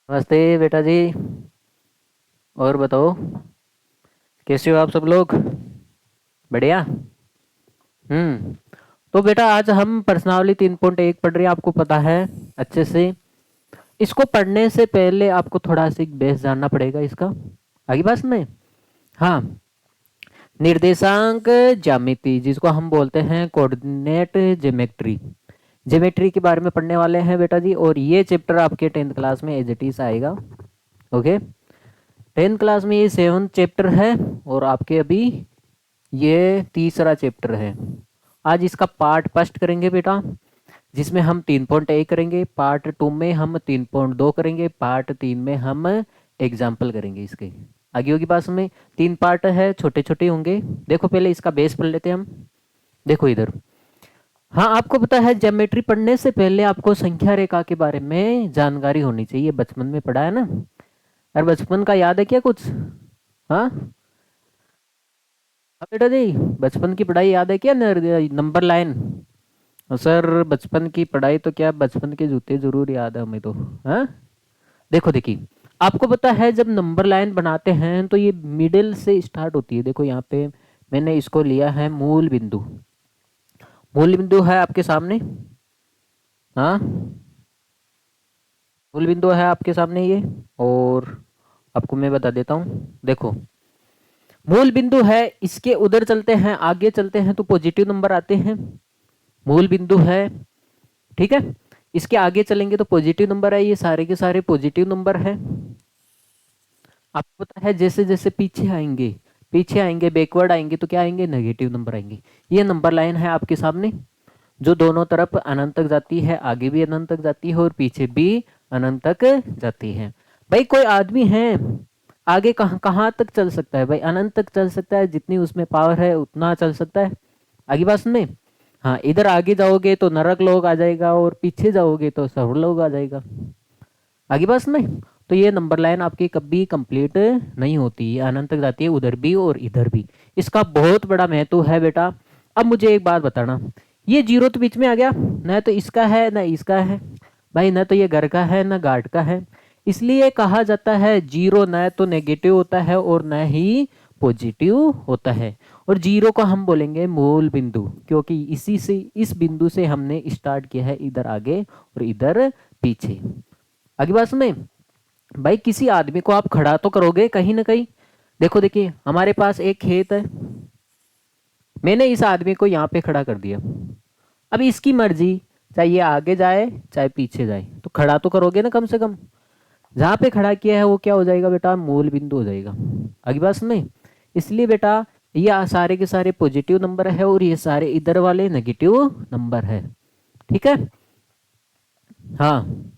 नमस्ते बेटा जी। और बताओ, कैसे हो आप सब लोग? बढ़िया। हम्म। तो बेटा आज हम पर्सनावली 3.1 पढ़ रहे हैं, आपको पता है अच्छे से। इसको पढ़ने से पहले आपको थोड़ा सा बेस जानना पड़ेगा इसका। आगे बात में। हाँ। निर्देशांक ज्यामिति, जिसको हम बोलते हैं कोऑर्डिनेट ज्योमेट्री। ज्योमेट्री के बारे में पढ़ने वाले हैं बेटा जी, और ये चैप्टर आपके 10th क्लास में एज इट इज आएगा। ओके। 10th क्लास में ये 7th चैप्टर है, और आपके अभी ये तीसरा चैप्टर है। आज इसका पार्ट फर्स्ट करेंगे बेटा, जिसमें हम 3.1 करेंगे। पार्ट 2 में हम 3.2 करेंगे। पार्ट 3 में हम एग्जाम्पल करेंगे इसके। आगे होगी बात में। 3 पार्ट है, छोटे छोटे होंगे। देखो पहले इसका बेस पढ़ लेते हैं हम। देखो इधर। हाँ, आपको पता है ज्योमेट्री पढ़ने से पहले आपको संख्या रेखा के बारे में जानकारी होनी चाहिए। बचपन में पढ़ा है ना? और बचपन का याद है क्या कुछ? हाँ। हाँ बेटा जी, बचपन की पढ़ाई याद है क्या? Number line. सर बचपन की पढ़ाई तो क्या, बचपन के जूते जरूर याद है हमें तो। हाँ। देखो देखिए, आपको पता है जब नंबर लाइन बनाते हैं तो ये मिडिल से स्टार्ट होती है। देखो यहाँ पे मैंने इसको लिया है मूल बिंदु। मूल बिंदु है आपके सामने। हाँ। मूल बिंदु है आपके सामने ये। और आपको मैं बता देता हूँ, देखो। मूल बिंदु है, इसके उधर चलते हैं, आगे चलते हैं तो पॉजिटिव नंबर आते हैं। मूल बिंदु है, ठीक है। इसके आगे चलेंगे तो पॉजिटिव नंबर है, ये सारे के सारे पॉजिटिव नंबर है। आपको पता है जैसे जैसे पीछे आएंगे बैकवर्ड आएंगे तो क्या आएंगे? नेगेटिव नंबर आएंगे। ये नंबर लाइन है आपके सामने, जो दोनों तरफ अनंत तक जाती है। आगे भी अनंत तक जाती है और पीछे भी अनंत तक जाती है। भाई कोई आदमी है, आगे कहाँ कहाँ तक चल सकता है? भाई अनंत तक चल सकता है, जितनी उसमें पावर है उतना चल सकता है। आगे बात में। हाँ, इधर आगे जाओगे तो नरक लोग आ जाएगा, और पीछे जाओगे तो स्वर्ग लोग आ जाएगा। आगे बस में। तो ये नंबर लाइन आपकी कभी कंप्लीट नहीं होती, ये अनंत तक जाती है, उधर भी और इधर भी। इसका बहुत बड़ा महत्व है बेटा। अब मुझे एक बात बताना, ये जीरो तो बीच में आ गया, न तो इसका है न इसका है। भाई न तो ये घर का है न घाट का है। इसलिए कहा जाता है जीरो न तो नेगेटिव होता है और न ही पॉजिटिव होता है। और जीरो को हम बोलेंगे मूल बिंदु, क्योंकि इसी से, इस बिंदु से हमने स्टार्ट किया है, इधर आगे और इधर पीछे। आगे बात में। भाई किसी आदमी को आप खड़ा तो करोगे कहीं ना कहीं। देखो देखिए, हमारे पास एक खेत है, मैंने इस आदमी को यहाँ पे खड़ा कर दिया। अब इसकी मर्जी, चाहे ये आगे जाए चाहे पीछे जाए, तो खड़ा तो करोगे ना कम से कम। जहाँ पे खड़ा किया है वो क्या हो जाएगा बेटा? मूल बिंदु हो जाएगा। आगे बात में। इसलिए बेटा ये सारे के सारे पॉजिटिव नंबर है और ये सारे इधर वाले नेगेटिव नंबर है। ठीक है। हाँ।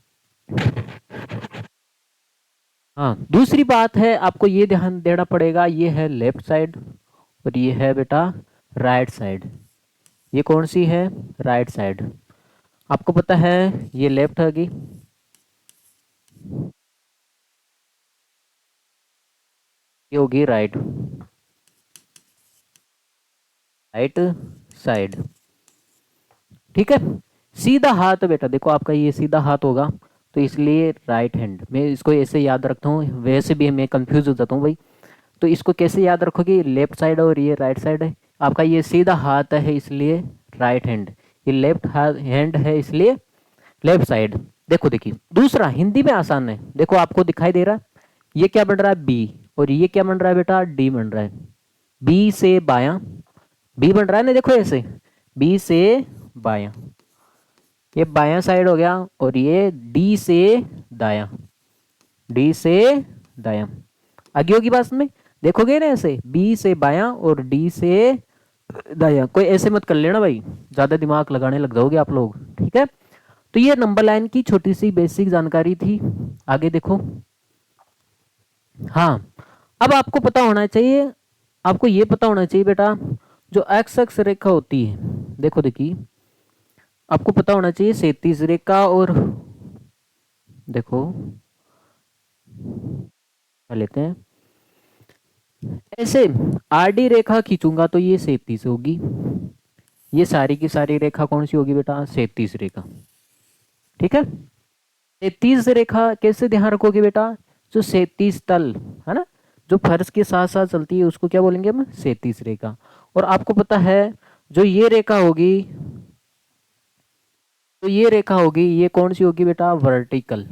हाँ, दूसरी बात है, आपको ये ध्यान देना पड़ेगा, ये है लेफ्ट साइड और ये है बेटा राइट साइड। ये कौन सी है? Right side. आपको पता है ये लेफ्ट होगी, ये होगी राइट। Right side. ठीक है। सीधा हाथ बेटा, देखो आपका ये सीधा हाथ होगा, तो इसलिए राइट हैंड। मैं इसको ऐसे याद रखता हूँ, वैसे भी मैं कंफ्यूज हो जाता हूँ भाई। तो इसको कैसे याद रखोगे? लेफ्ट साइड और ये राइट साइड है। आपका ये सीधा हाथ है इसलिए राइट हैंड, ये लेफ्ट हैंड है इसलिए लेफ्ट साइड। देखो देखिए, दूसरा हिंदी में आसान है। देखो आपको दिखाई दे रहा है, ये क्या बन रहा है? बी। और ये क्या बन रहा है बेटा? डी बन रहा है। बी से बायां, बी बन रहा है ना, देखो ऐसे। बी से बायां, ये बायां साइड हो गया, और ये डी से दायां। डी से दायां। आगे होगी बात में। देखोगे ना ऐसे, बी से बायां और डी से दायां। कोई ऐसे मत कर लेना भाई, ज्यादा दिमाग लगाने लग जाओगे आप लोग। ठीक है। तो ये नंबर लाइन की छोटी सी बेसिक जानकारी थी। आगे देखो। हाँ। अब आपको पता होना चाहिए, आपको ये पता होना चाहिए बेटा, जो एक्स अक्ष रेखा होती है, देखो देखिए, आपको पता होना चाहिए 37 रेखा। और देखो लेते हैं ऐसे, आरडी रेखा खींचूंगा तो ये 37 होगी। ये सारी की सारी रेखा कौन सी होगी बेटा? 37 रेखा। ठीक है। क्षैतिज रेखा कैसे ध्यान रखोगे बेटा, जो क्षैतिज तल है ना, जो फर्श के साथ साथ चलती है उसको क्या बोलेंगे हम, क्षैतिज रेखा। और आपको पता है जो ये रेखा होगी, तो ये रेखा होगी, ये कौन सी होगी बेटा, वर्टिकल।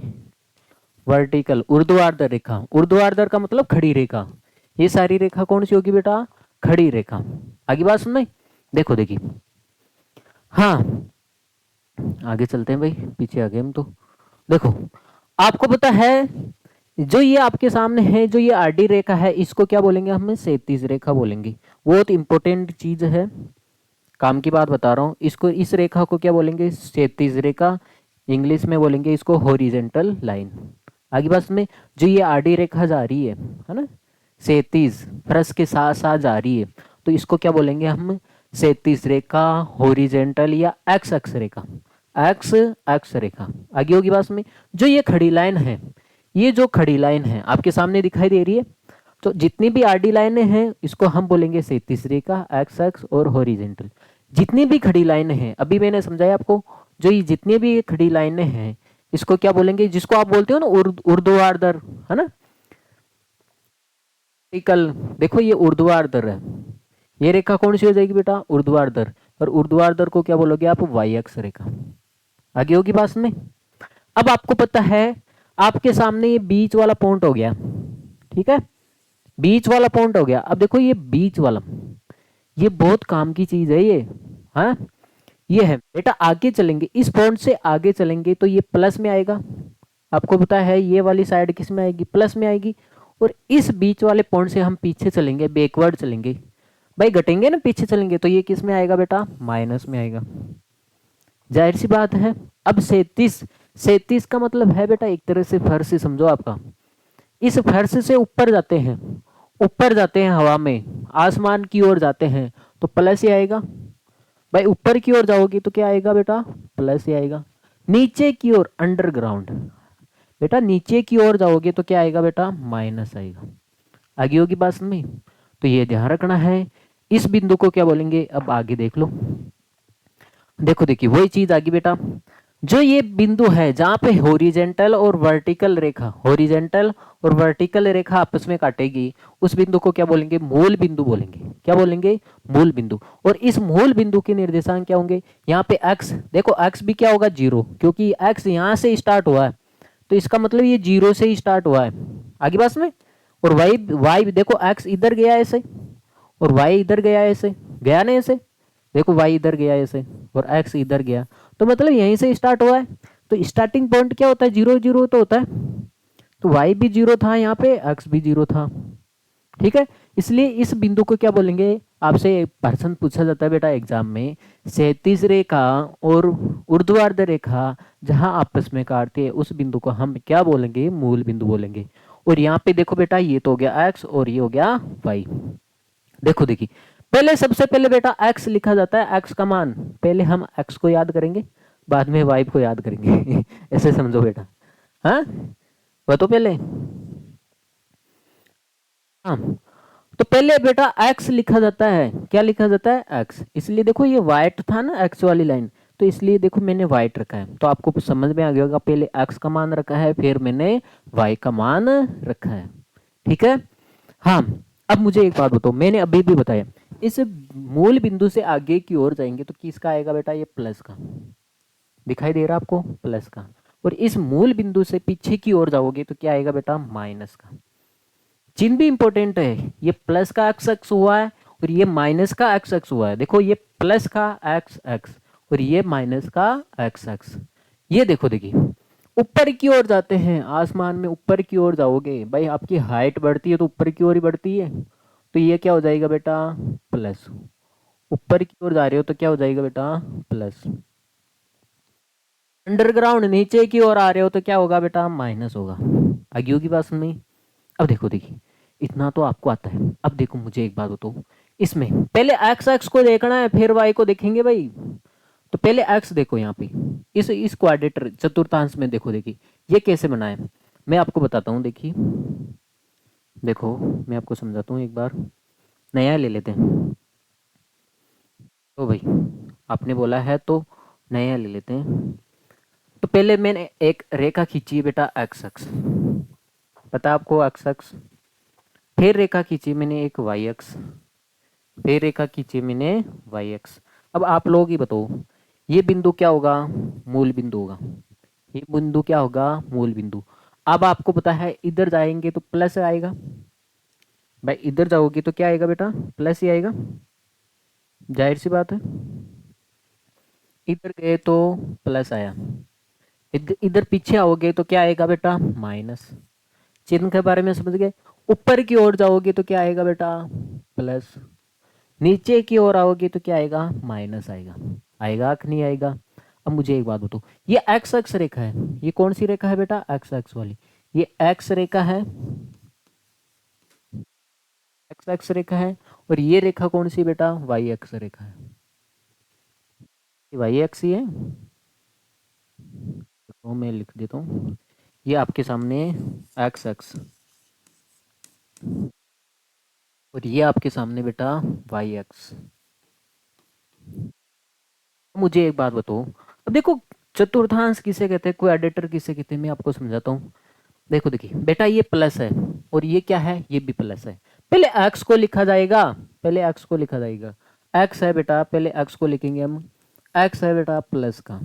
वर्टिकल ऊर्ध्वाधर रेखा, ऊर्ध्वाधर का मतलब खड़ी रेखा। ये सारी रेखा कौन सी होगी बेटा, खड़ी रेखा। आगे बात सुन में, देखो देखिए, हाँ आगे चलते हैं भाई, पीछे आ गए हम तो। देखो आपको पता है जो ये आपके सामने है, जो ये आरडी रेखा है, इसको क्या बोलेंगे, हमें क्षैतिज रेखा बोलेंगे। बहुत इंपॉर्टेंट चीज है, काम की बात बता रहा हूँ। इसको, इस रेखा को क्या बोलेंगे, क्षैतिज रेखा। इंग्लिश में बोलेंगे इसको हॉरिजेंटल लाइन। आगे बस में जो ये आरडी रेखा जा रही है ना, क्षैतिज फर्श के साथ साथ जा रही है, तो इसको क्या बोलेंगे हम, क्षैतिज रेखा, हॉरिजेंटल या एक्स अक्ष रेखा, एक्स अक्ष रेखा। आगे होगी बात में, जो ये खड़ी लाइन है, ये जो खड़ी लाइन है आपके सामने दिखाई दे रही है, तो जितनी भी आरडी लाइनें हैं इसको हम बोलेंगे क्षैतिज रेखा, एक्स अक्ष और हॉरिजेंटल। जितनी भी खड़ी लाइनें हैं, अभी मैंने समझाया आपको, जो ये जितनी भी खड़ी लाइनें हैं इसको क्या बोलेंगे, जिसको आप बोलते हो ना ऊर्ध्वाधर, है ना, वर्टिकल। देखो ये ऊर्ध्वाधर है, ये रेखा कौन सी हो जाएगी बेटा, ऊर्ध्वाधर। और ऊर्ध्वाधर को क्या बोलोगे आप, वाई अक्ष रेखा। आगे होगी बात में। अब आपको पता है आपके सामने ये बीच वाला पॉइंट हो गया, ठीक है, बीच वाला पॉइंट हो गया। अब देखो ये बीच वाला, ये बहुत काम की चीज है ये, हाँ ये है बेटा। आगे चलेंगे, इस पॉइंट से आगे चलेंगे तो ये प्लस में आएगा। आपको पता है ये वाली साइड किस में आएगी, प्लस में आएगी। और इस बीच वाले पॉइंट से हम पीछे चलेंगे, बैकवर्ड चलेंगे भाई, घटेंगे ना, पीछे चलेंगे तो ये किस में आएगा बेटा, माइनस में आएगा। जाहिर सी बात है। अब 37, 37 का मतलब है बेटा एक तरह से फर्श से समझो आपका, इस फर्श से ऊपर जाते हैं, ऊपर जाते हैं हवा में, आसमान की ओर जाते हैं तो प्लस ही आएगा भाई। ऊपर की ओर जाओगे तो क्या आएगा बेटा, प्लस ही आएगा। नीचे की ओर अंडरग्राउंड, बेटा नीचे की ओर जाओगे तो क्या आएगा बेटा, माइनस आएगा। आगे होगी बात समझ में, तो ये ध्यान रखना है। इस बिंदु को क्या बोलेंगे, अब आगे देख लो। देखो देखिए वही चीज आगे बेटा, जो ये बिंदु है जहां पे हॉरिजेंटल और वर्टिकल रेखा, हॉरिजेंटल और वर्टिकल रेखा आपस में काटेगी, उस बिंदु को क्या बोलेंगे, मूल बिंदु बोलेंगे। क्या बोलेंगे, मूल बिंदु। और इस मूल बिंदु के निर्देशांक क्या होंगे, यहाँ पे x, देखो x भी क्या होगा, जीरो, क्योंकि x यहाँ से स्टार्ट हुआ है, तो इसका मतलब ये जीरो से ही स्टार्ट हुआ है। आगे बात में। और y देखो x इधर गया ऐसे, और y इधर गया ऐसे, गया ना ऐसे, देखो y इधर गया ऐसे और x इधर गया, तो मतलब यहीं से स्टार्ट हुआ है। तो स्टार्टिंग पॉइंट क्या होता है, जीरो जीरो तो होता है। तो y भी जीरो था यहाँ पे, x भी जीरो था, ठीक है। इसलिए इस बिंदु को क्या बोलेंगे, आपसे प्रश्न पूछा जाता है बेटा एग्जाम में, क्षैतिज रेखा और ऊर्ध्वाधर रेखा जहां आपस में काटती है उस बिंदु को हम क्या बोलेंगे, मूल बिंदु बोलेंगे। और यहाँ पे देखो बेटा, ये तो हो गया x और ये हो गया y। देखो देखिए, पहले सबसे पहले बेटा x लिखा जाता है, x का मान, पहले हम x को याद करेंगे, बाद में y को याद करेंगे ऐसे समझो बेटा, हाँ वह तो पहले, हाँ तो पहले बेटा x लिखा जाता है, क्या लिखा जाता है, x। इसलिए देखो ये वाइट था ना x वाली लाइन, तो इसलिए देखो मैंने वाइट रखा है, तो आपको कुछ समझ में आ गया होगा, पहले x का मान रखा है फिर मैंने y का मान रखा है, ठीक है। हाँ अब मुझे एक बात बताओ, मैंने अभी भी बताया, इस मूल बिंदु से आगे की ओर जाएंगे तो किसका आएगा बेटा, ये प्लस का, दिखाई दे रहा है आपको, प्लस का। और इस मूल बिंदु से पीछे की ओर जाओगे तो क्या आएगा बेटा, माइनस का। चिन्ह भी इंपॉर्टेंट है, ये प्लस का एक्स एक्स हुआ है और ये माइनस का एक्स एक्स हुआ है। देखो ये प्लस का एक्स एक्स और ये माइनस का एक्स एक्स। ये देखो देखिए, ऊपर की ओर जाते हैं, आसमान में ऊपर की ओर जाओगे भाई, आपकी हाइट बढ़ती है तो ऊपर की ओर ही बढ़ती है, तो ये क्या हो जाएगा बेटा, प्लस। ऊपर की ओर जा रहे हो तो क्या हो जाएगा बेटा, प्लस। अंडरग्राउंड नीचे की ओर आ रहे हो तो क्या होगा बेटा, माइनस होगा। आगे होगी बात सुन में। अब देखो देखिए, इतना तो आपको आता है। अब देखो मुझे एक बात बताओ, इसमें पहले एक्स एक्स को देखना है फिर वाई को देखेंगे भाई। तो पहले एक्स देखो यहाँ पे, इस क्वाड्रेटर चतुर्थांश में देखो, देखिए ये कैसे बना है, मैं आपको बताता हूँ। देखिए देखो मैं आपको समझाता हूँ एक बार, नया ले लेते हैं। तो भाई आपने बोला है तो नया ले लेते हैं। तो पहले मैंने एक रेखा खींची है बेटा एक्स अक्स, पता आपको एक्स अक्स, फिर रेखा खींची मैंने एक वाई अक्स, फिर रेखा खींची मैंने वाई एक्स। अब आप लोग ही बताओ ये बिंदु क्या होगा, मूल बिंदु होगा, ये बिंदु क्या होगा, मूल बिंदु। अब आपको पता है इधर जाएंगे तो प्लस आएगा, भाई इधर जाओगे तो क्या आएगा बेटा, प्लस ही आएगा, जाहिर सी बात है। इधर गए तो प्लस आया, इधर इधर पीछे आओगे तो क्या आएगा बेटा, माइनस। चिन्ह के बारे में समझ गए। ऊपर की ओर जाओगे तो क्या आएगा बेटा, प्लस। नीचे की ओर आओगे तो क्या आएगा, माइनस आएगा। आएगा कि नहीं आएगा। अब मुझे एक बात बताओ, ये एक्स एक्स रेखा है, ये कौन सी रेखा है बेटा, एक्स एक्स वाली, ये एक्स रेखा है, एक्स एक्स रेखा है। और ये रेखा कौन सी बेटा, वाई एक्स रेखा है, ये वाई एक्स ही है। तो मैं लिख देता हूँ, ये आपके सामने एक्स एक्स, और ये आपके सामने बेटा वाई एक्स। मुझे एक बात बताओ, अब देखो चतुर्थांश किसे कहते हैं, क्वाड्रेटर किसे कहते हैं, मैं आपको समझाता हूँ। देखो देखिए बेटा ये प्लस है और ये क्या है, ये भी प्लस है। पहले एक्स को लिखा जाएगा, पहले एक्स को लिखा जाएगा, एक्स है बेटा, पहले एक्स को लिखेंगे हम, एक्स है बेटा प्लस का।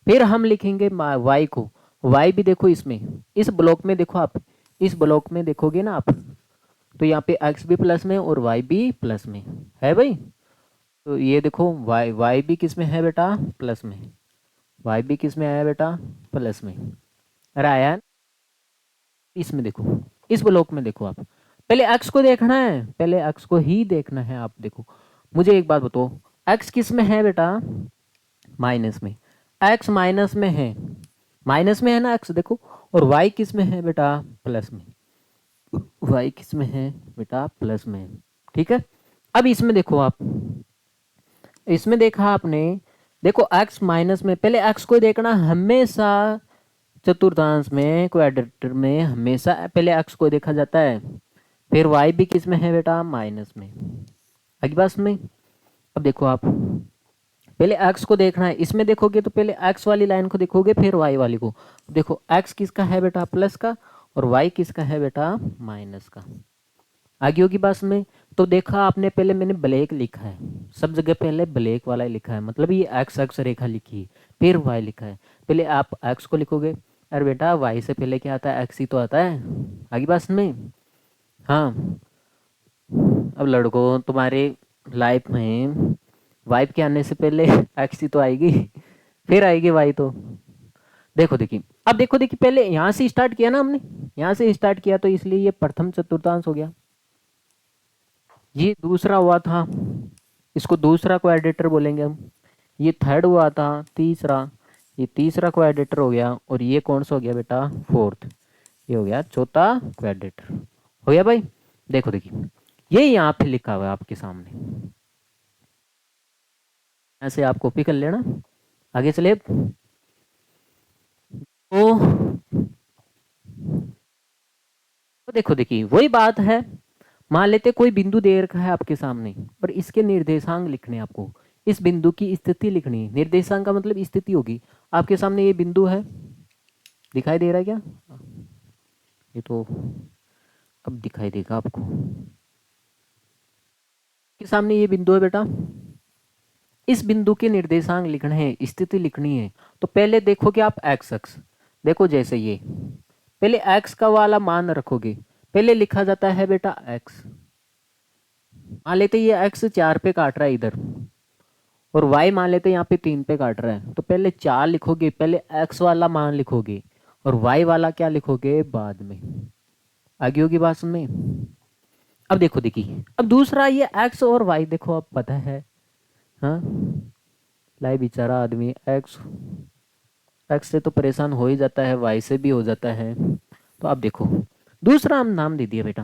फिर हम लिखेंगे वाई को, वाई भी देखो इसमें, इस ब्लॉक में देखो आप, इस ब्लॉक में देखोगे ना आप, तो यहाँ पे एक्स भी प्लस में और वाई भी प्लस में है भाई। तो ये देखो वाई, वाई भी किस में है बेटा, प्लस में, वाई भी किस में आया बेटा, प्लस में। अरे आया, इसमें देखो, इस ब्लॉक में देखो आप, पहले एक्स को देखना है, पहले एक्स को ही देखना है। आप देखो मुझे एक बात बताओ, एक्स किस में है बेटा, माइनस में, एक्स माइनस में है, माइनस में है ना एक्स देखो। और वाई किस में है बेटा, प्लस में, वाई किस में है बेटा, प्लस में है। ठीक है। अब इसमें देखो आप, इसमें देखा आपने, देखो एक्स माइनस में, पहले एक्स को देखना हमेशा, चतुर्थांश में क्वाड्रेटर में हमेशा पहले एक्स को देखा जाता है, फिर वाई भी किस में है बेटा, माइनस में। आगे बात में, अब देखो आप पहले एक्स को देखना है, इसमें देखोगे तो पहले एक्स वाली लाइन को देखोगे फिर वाई वाली को। देखो एक्स किसका है बेटा, प्लस का, और वाई किसका है बेटा, माइनस का। आगे होगी बात में। तो देखा आपने, पहले मैंने ब्लैक लिखा है, सब जगह पहले ब्लैक वाला ही लिखा है, मतलब ये एक्स एक्स रेखा लिखी है, फिर वाई लिखा है। पहले आप एक्स को लिखोगे, अरे बेटा वाई से पहले क्या आता है, एक्स ही तो आता है। आगे बात में, हाँ। अब लड़कों तुम्हारे लाइफ में वाइफ के आने से पहले एक्स ही तो आएगी, फिर आएगी वाई। तो देखो देखिए, अब देखो देखिए, पहले यहाँ से स्टार्ट किया ना हमने, यहाँ से स्टार्ट किया तो इसलिए ये प्रथम चतुर्थांश हो गया, ये दूसरा हुआ था, इसको दूसरा क्वाड्रेटर बोलेंगे हम। ये थर्ड हुआ था, तीसरा, ये तीसरा क्वाड्रेटर हो गया, और ये कौन सा हो गया बेटा, फोर्थ, ये हो गया चौथा क्वाड्रेटर। हो गया भाई। देखो देखिए, ये यहाँ पे लिखा हुआ है आपके सामने, ऐसे आप कॉपी कर लेना। आगे चले, तो देखो देखिए वही बात है, मान लेते कोई बिंदु दे रखा है आपके सामने और इसके निर्देशांक लिखने, आपको इस बिंदु की स्थिति लिखनी है। निर्देशांक का मतलब स्थिति होगी। आपके सामने ये बिंदु है, दिखाई दे रहा है क्या, ये तो अब दिखाई देगा आपको, के सामने ये बिंदु है बेटा, इस बिंदु के निर्देशांक लिखने हैं, स्थिति लिखनी है। तो पहले देखोगे आप एक्स अक्ष, देखो जैसे ये पहले एक्स का वाला मान रखोगे, पहले लिखा जाता है बेटा एक्स, मान लेते ये एक्स 4 पे काट रहा है इधर, और वाई मान लेते यहाँ पे 3 पे काट रहा है, तो पहले 4 लिखोगे, पहले एक्स वाला मान लिखोगे, और वाई वाला क्या लिखोगे बाद में। आगे होगी बात में। अब देखो देखिए, अब दूसरा ये एक्स और वाई देखो, अब पता है, हाँ लाई बेचारा आदमी एक्स, एक्स से तो परेशान हो ही जाता है, वाई से भी हो जाता है। तो अब देखो दूसरा हम नाम दे दिया बेटा,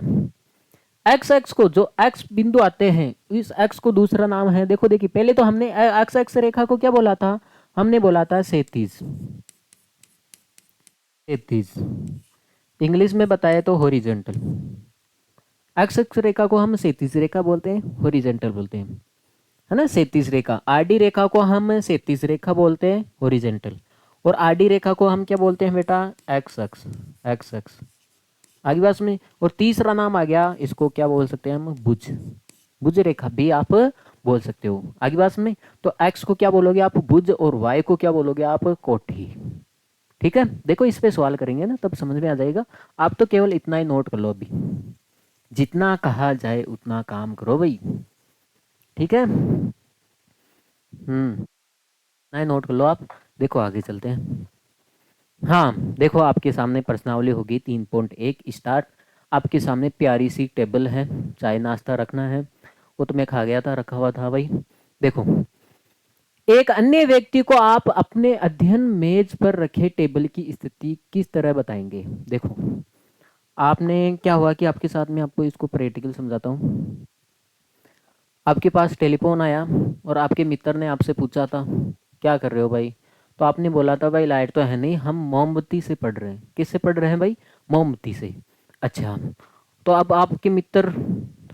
एक्स एक्स को जो एक्स बिंदु आते हैं, इस एक्स को दूसरा नाम है। देखो देखिए, पहले तो हमने एक्स एक्स रेखा को क्या बोला था, हमने बोला था क्षैतिज, क्षैतिज इंग्लिश में बताया तो हॉरिजॉन्टल। एक्स एक्स रेखा को हम क्षैतिज रेखा बोलते हैं, हॉरिजॉन्टल बोलते हैं, है ना, क्षैतिज रेखा। आरडी रेखा को हम क्षैतिज रेखा बोलते हैं, हॉरिजॉन्टल। और आडी रेखा को हम क्या बोलते हैं बेटा, एक्स अक्स, एक्स अक्स। आगे बात में, और तीसरा नाम आ गया, इसको क्या बोल सकते हैं हम, भुज, भुज रेखा भी आप बोल सकते हो। आगे बात में, तो एक्स को क्या बोलोगे आप, भुज, और वाई को क्या बोलोगे आप, कोठी। ठीक है, देखो इस पे सवाल करेंगे ना तब समझ में आ जाएगा। आप तो केवल इतना ही नोट कर लो अभी, जितना कहा जाए उतना काम करो भाई। ठीक है, इतना ही नोट कर लो आप। देखो आगे चलते हैं। हाँ देखो, आपके सामने प्रश्नावली होगी 3.1 स्टार्ट। आपके सामने प्यारी सी टेबल है, चाय नाश्ता रखना है, वो तो मैं खा गया था, रखा हुआ था भाई। देखो, एक अन्य व्यक्ति को आप अपने अध्ययन मेज पर रखे टेबल की स्थिति किस तरह बताएंगे। देखो, आपने क्या हुआ कि आपके साथ में, आपको इसको प्रैक्टिकल समझाता हूँ। आपके पास टेलीफोन आया और आपके मित्र ने आपसे पूछा था क्या कर रहे हो भाई, तो आपने बोला था भाई लाइट तो है नहीं, हम मोमबत्ती से पढ़ रहे हैं। किससे पढ़ रहे हैं भाई, मोमबत्ती से। अच्छा, तो अब आपके मित्र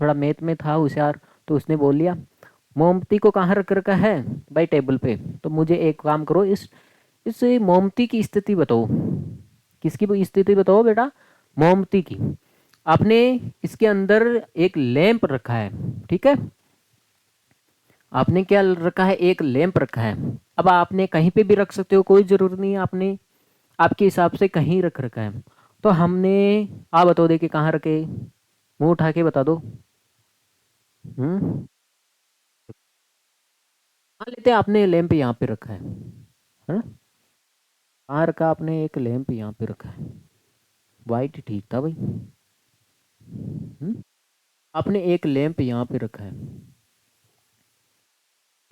थोड़ा मैथ में था होशियार, तो उसने बोल लिया मोमबत्ती को कहाँ रख रखा है भाई, टेबल पे। तो मुझे एक काम करो, इस मोमबत्ती की स्थिति बताओ। किसकी स्थिति बताओ बेटा, मोमबत्ती की। आपने इसके अंदर एक लैंप रखा है, ठीक है, आपने क्या रखा है, एक लैंप रखा है। अब आपने कहीं पे भी रख सकते हो, कोई जरूरत नहीं है, आपने आपके हिसाब से कहीं रख रखा है। तो हमने, आप बताओ देखिए कहाँ रखे, मुंह उठा के बता दो। हाँ, मान लेते हैं आपने लैंप यहाँ पे रखा है। कहाँ रखा आपने, एक लैंप यहाँ पे रखा है, वाइट ठीक था भाई। आपने एक लैंप यहाँ पे रखा है।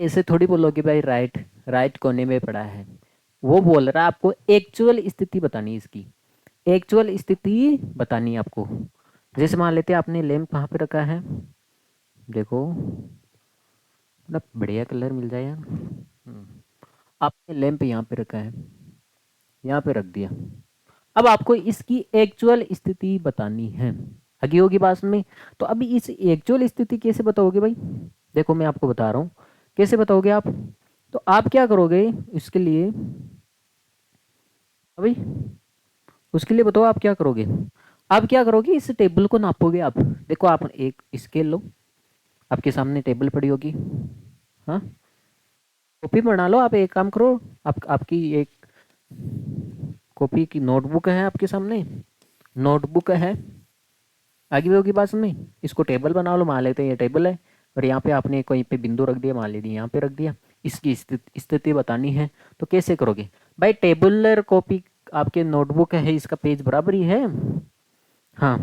ऐसे थोड़ी बोलोगे भाई राइट, राइट कोने में पड़ा है। वो बोल रहा है आपको एक्चुअल स्थिति बतानी है इसकी, एक्चुअल स्थिति बतानी है आपको। जैसे मान लेते हैं आपने लैंप कहाँ पे रखा है, देखो ना, बढ़िया कलर मिल जाए यार। आपने लैंप यहाँ पे रखा है, यहाँ पे रख दिया। अब आपको इसकी एक्चुअल स्थिति बतानी है, आगे होगी बात में। तो अभी इस एक्चुअल स्थिति कैसे बताओगे भाई, देखो मैं आपको बता रहा हूँ कैसे बताओगे आप। तो आप क्या करोगे इसके लिए, अभी उसके लिए बताओ आप क्या करोगे। आप क्या करोगे, इस टेबल को नापोगे आप। देखो आप एक स्केल लो, आपके सामने टेबल पड़ी होगी। हाँ, कॉपी बना लो, आप एक काम करो, आपकी एक कॉपी की नोटबुक है आपके सामने, नोटबुक है, आगे भी होगी बात में। इसको टेबल बना लो, मान लेते हैं ये टेबल है, और यहाँ पे आपने कहीं पे बिंदु रख दिया, मान लीजिए यहाँ पे रख दिया। इसकी स्थिति बतानी है, तो कैसे करोगे भाई, टेबलर कॉपी आपके नोटबुक है, इसका पेज बराबर ही है। हाँ,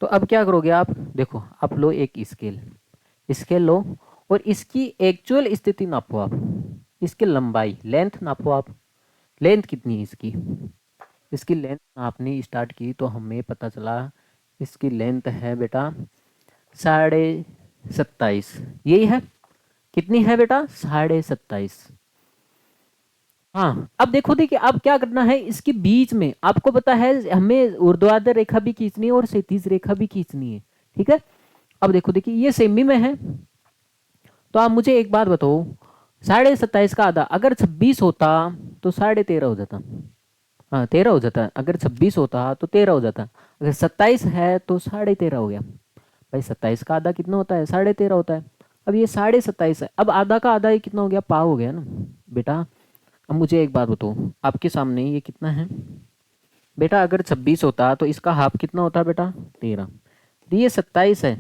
तो अब क्या करोगे आप, देखो आप लो एक स्केल, स्केल लो, और इसकी एक्चुअल स्थिति नापो आप, इसकी लंबाई लेंथ नापो आप। लेंथ कितनी है इसकी, इसकी लेंथ नापनी स्टार्ट की तो हमें पता चला इसकी लेंथ है बेटा 27.5, यही है। कितनी है बेटा, 27.5। हाँ, अब देखो देखिए, अब क्या करना है, इसके बीच में आपको पता है हमें ऊर्ध्वाधर रेखा भी खींचनी है और क्षैतिज रेखा भी खींचनी है, ठीक है। अब देखो देखिए, ये सेमी में है, तो आप मुझे एक बात बताओ, 27.5 का आधा अगर 26 होता तो 13.5 हो जाता। हाँ 13 हो जाता, अगर 26 होता तो 13 हो जाता, अगर 27 है तो 13.5 हो गया। भाई 27 का आधा कितना होता है, 13.5 होता है। अब ये 27.5 है, अब आधा का आधा ये कितना हो गया, पाव हो गया ना बेटा। अब मुझे एक बात बताओ, आपके सामने ये कितना है बेटा, अगर 26 होता तो इसका हाफ कितना होता बेटा, 13। ये 27 है,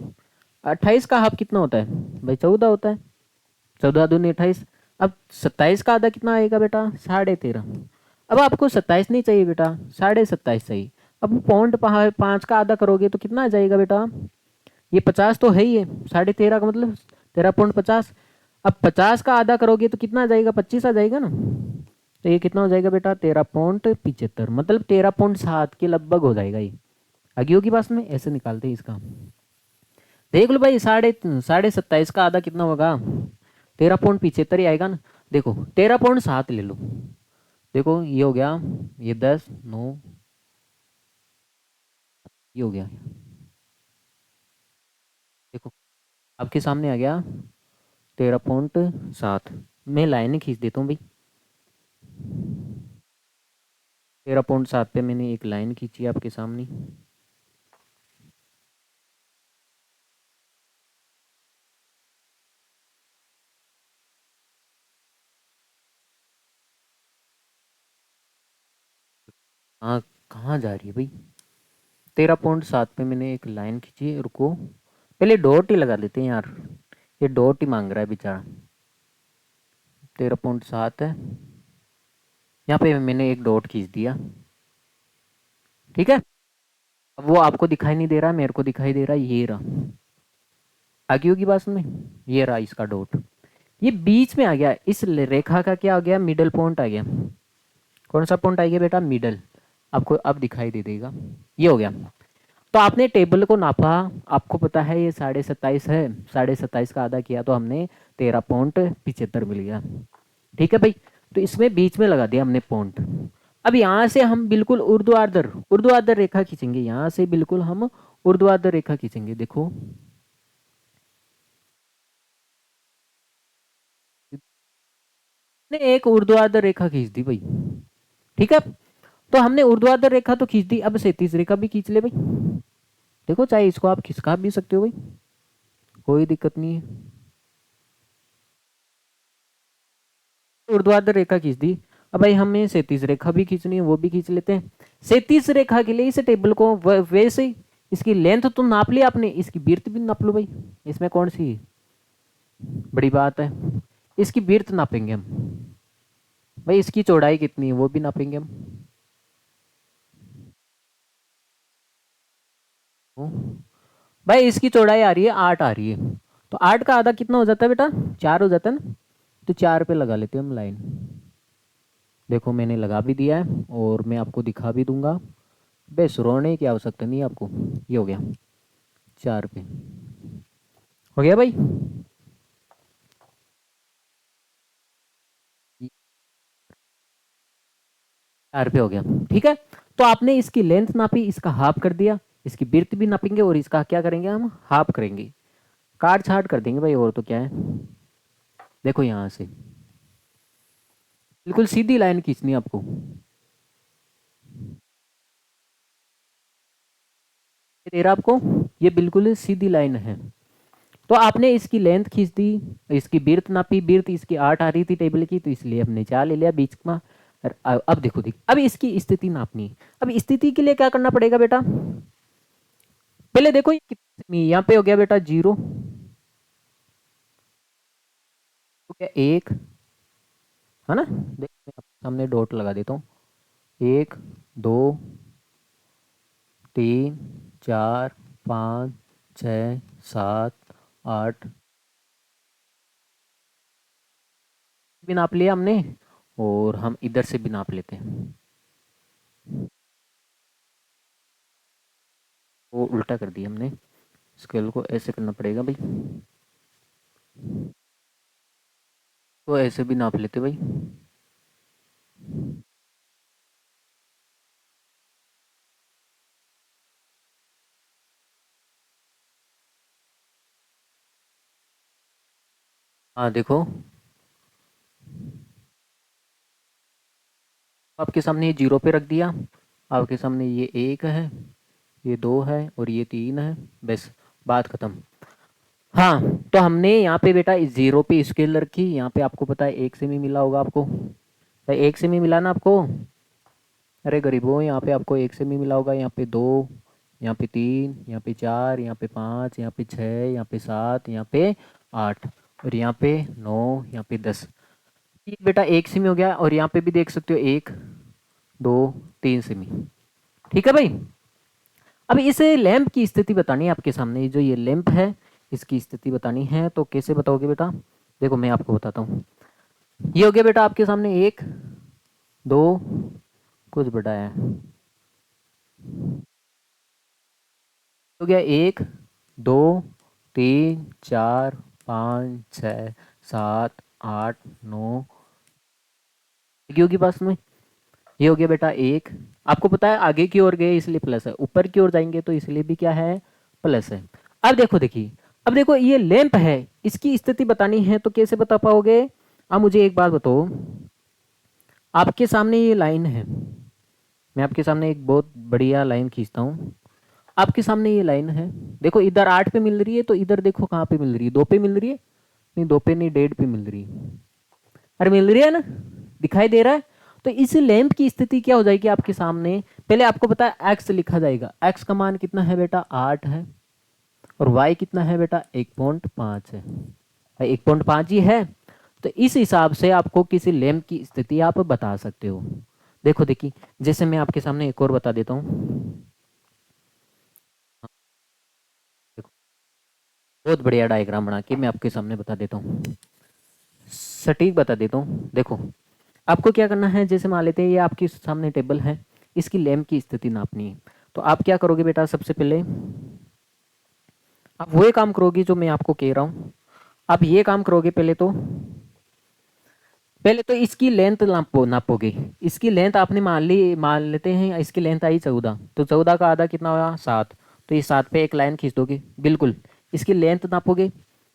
28 का हाफ कितना होता है भाई, 14 होता है, 14 दूनी 28। अब 27 का आधा कितना आएगा बेटा, 13.5। अब आपको 27 नहीं चाहिए बेटा, 27.5 चाहिए। अब पॉइंट 5 का आधा करोगे तो कितना आ जाएगा बेटा, ये 50 तो है ही है, 13.5 का मतलब 13.50। अब 50 का आधा करोगे तो कितना आ जाएगा, 25 आ जाएगा ना। तो ये कितना हो जाएगा बेटा, 13.75, मतलब 13.7 के लगभग हो जाएगा ये। आगे होगी बात में, ऐसे निकालते हैं इसका। देख लो भाई, 27.5 का आधा कितना होगा, 13.75 ही आएगा ना। देखो 13.7 ले लो, देखो ये हो गया, ये 10 9, ये हो गया। देखो आपके सामने आ गया 13.7। मैं लाइनें खींच देता हूँ भाई, 13.7 पे मैंने एक लाइन खींची आपके सामने। हाँ, कहाँ जा रही है भाई? 13.7 पे मैंने एक लाइन खींची, रुको पहले डॉट ही लगा देते हैं यार, ये डॉट ही मांग रहा है बेचारा। 13.7 है, यहाँ पे मैंने एक डॉट खींच दिया, ठीक है। अब वो आपको दिखाई नहीं दे रहा, मेरे को दिखाई दे रहा है, ये रहा। आगे होगी बात में, ये रहा इसका डॉट, ये बीच में आ गया, इस रेखा का क्या आ गया, मिडल पॉइंट आ गया। कौन सा पॉइंट आ गया बेटा, मिडल। आपको अब दिखाई दे देगा, ये हो गया। तो आपने टेबल को नापा, आपको पता है ये 27.5 है, 27.5 का आधा किया तो हमने 13.75 मिल गया, ठीक है भाई। तो इसमें बीच में लगा दिया हमने पॉइंट। अब यहाँ से हम बिल्कुल ऊर्ध्वाधर रेखा खींचेंगे, यहाँ से बिल्कुल हम ऊर्ध्वाधर रेखा खींचेंगे, देखो। ने एक ऊर्ध्वाधर रेखा खींच दी भाई, ठीक है। तो हमने ऊर्ध्वाधर रेखा तो खींच दी, अब क्षैतिज रेखा भी खींच ले भाई। देखो चाहे इसको आप खिसका भी सकते हो भाई, कोई दिक्कत नहीं है। ऊर्ध्वाधर रेखा खींच दी, अब भाई हमें क्षैतिज रेखा भी खींचनी है, वो भी खींच लेते हैं। क्षैतिज रेखा के लिए इस टेबल को वैसे ही, इसकी लेंथ तो नाप लिया आपने, इसकी विड्थ भी नाप लो भाई, इसमें कौन सी बड़ी बात है। इसकी विड्थ नापेंगे हम भाई, इसकी चौड़ाई कितनी है वो भी नापेंगे हम। भाई इसकी चौड़ाई आ रही है 8 आ रही है, तो 8 का आधा कितना हो जाता है बेटा, 4 हो जाता है ना। तो 4 पे लगा लेते हैं हम लाइन। देखो मैंने लगा भी दिया है और मैं आपको दिखा भी दूंगा, बस रोने की आवश्यकता नहीं है आपको। ये हो गया 4 पे, हो गया भाई। 4 पे हो गया, ठीक है। तो आपने इसकी लेंथ नापी, इसका हाफ कर दिया, इसकी बिर्थ भी नापेंगे और इसका क्या करेंगे हम, हाफ करेंगे, काट छाट कर देंगे भाई, और तो क्या है। देखो यहाँ से बिल्कुल सीधी लाइन खींचनी है आपको, दे रहा आपको, ये बिल्कुल सीधी लाइन है। तो आपने इसकी लेंथ खींच दी, इसकी बिर्थ नापी, बिर्थ इसकी 8 आ रही थी टेबल की, तो इसलिए हमने 4 ले लिया बीच में। अब देखो अब इसकी स्थिति नापनी है। अब स्थिति के लिए क्या करना पड़ेगा बेटा, पहले देखो ये कितनी, यहाँ पे हो गया बेटा 0, तो क्या 1 है ना। देखो मैं आपके सामने डॉट लगा देता हूँ, 1 2 3 4 5 6 7 8 भी नाप लिया हमने, और हम इधर से भी नाप लेते हैं। वो उल्टा कर दिया हमने, स्केल को ऐसे करना पड़ेगा भाई, तो ऐसे भी नाप लेते भाई। हाँ देखो, आपके सामने ये 0 पे रख दिया, आपके सामने ये 1 है, ये 2 है और ये 3 है, बस बात खत्म। हाँ, तो हमने यहाँ पे बेटा इस 0 पे स्केल रखी, यहाँ पे आपको पता है 1 सेमी मिला होगा आपको, भाई 1 सेमी मिला ना आपको, अरे गरीबों यहाँ पे आपको 1 सेमी मिला होगा, यहाँ पे 2, यहाँ पे 3, यहाँ पे 4, यहाँ पे 5, यहाँ पे 6, यहाँ पे 7, यहाँ पे 8 और यहाँ पे 9, यहाँ पे 10। ये बेटा 1 सेमी हो गया, और यहाँ पे भी देख सकते हो 1 2 3 सेमी, ठीक है भाई। अब इस लैंप की स्थिति बतानी है आपके सामने, जो ये लैंप है इसकी स्थिति बतानी है, तो कैसे बताओगे बेटा, देखो मैं आपको बताता हूँ। ये हो गया बेटा आपके सामने 1 2, कुछ बड़ा है, हो गया 1 2 3 4 5 6 7 8 9, होगी पास में। ये हो गया बेटा 1, आपको पता है आगे की ओर गए इसलिए प्लस है, ऊपर की ओर जाएंगे तो इसलिए भी क्या है, प्लस है। अब देखो देखिए, अब देखो ये लैंप है, इसकी स्थिति बतानी है तो कैसे बता पाओगे। अब मुझे एक बात बताओ, आपके सामने ये लाइन है, मैं आपके सामने एक बहुत बढ़िया लाइन खींचता हूँ। आपके सामने ये लाइन है, देखो इधर 8 पे मिल रही है, तो इधर देखो कहाँ पे मिल रही है, 2 पे मिल रही है, नहीं 2 पे नहीं 1.5 पे मिल रही है, अरे मिल रही है ना, दिखाई दे रहा है। तो इस लैंप की स्थिति क्या हो जाएगी आपके सामने, पहले आपको पता है एक्स लिखा जाएगा, एक्स का मान कितना है बेटा 8 है, और वाई कितना है बेटा 1.5 है, 1.5 ही है। तो इस हिसाब से आपको किसी लैंप की स्थिति आप बता सकते हो। देखो देखिए, जैसे मैं आपके सामने एक और बता देता हूँ, देखो बहुत बढ़िया डायग्राम बना के मैं आपके सामने बता देता हूँ, सटीक बता देता हूँ। देखो आपको क्या करना है, जैसे मान लेते हैं ये आपके सामने टेबल है, इसकी लैंप की स्थिति नापनी है, तो आप क्या करोगे बेटा, सबसे पहले आप वही काम करोगे जो मैं आपको कह रहा हूँ। आप ये काम करोगे, पहले तो इसकी लेंथ नापोगे। इसकी लेंथ आपने मान लेते हैं इसकी लेंथ आई 14, तो 14 का आधा कितना हुआ 7, तो ये 7 पे एक लाइन खींच दोगे बिल्कुल। इसकी लेंथ नापोगे,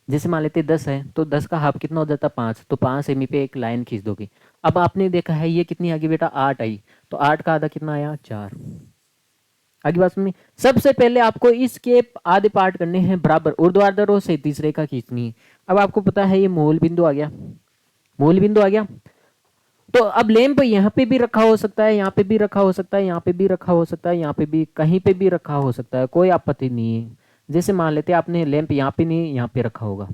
जैसे मान लेते 10 है, तो 10 का हाफ कितना हो जाता 5, तो 5 सेमी पे एक लाइन खींच दोगे। अब आपने देखा है ये कितनी आ गई बेटा 8 आई, तो 8 का आधा कितना आया 4। आगे बात सुनिए, सबसे पहले आपको इसके आधे पार्ट करने हैं बराबर, ऊर्ध्वाधर से तीसरे का खींचनी है। अब आपको पता है ये मूल बिंदु आ गया, मूल बिंदु आ गया। तो अब लैंप यहाँ पे भी रखा हो सकता है, यहाँ पे भी रखा हो सकता है, यहाँ पे भी रखा हो सकता है, यहाँ पे भी कहीं पे भी रखा हो सकता है, कोई आपत्ति नहीं है। जैसे मान लेते हैं आपने लैंप यहाँ पे नहीं, यहाँ पे रखा होगा,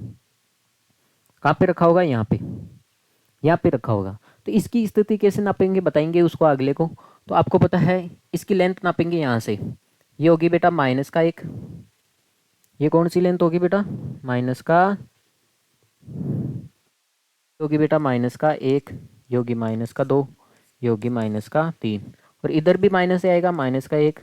कहाँ पे रखा होगा, यहाँ पे, यहाँ पे रखा होगा। तो इसकी स्थिति कैसे नापेंगे बताएंगे उसको अगले को। तो आपको पता है इसकी लेंथ नापेंगे यहाँ से, ये होगी बेटा -1, ये कौन सी लेंथ होगी बेटा, माइनस का होगी बेटा -1, ये होगी -2, ये होगी -3, और इधर भी माइनस से आएगा -1,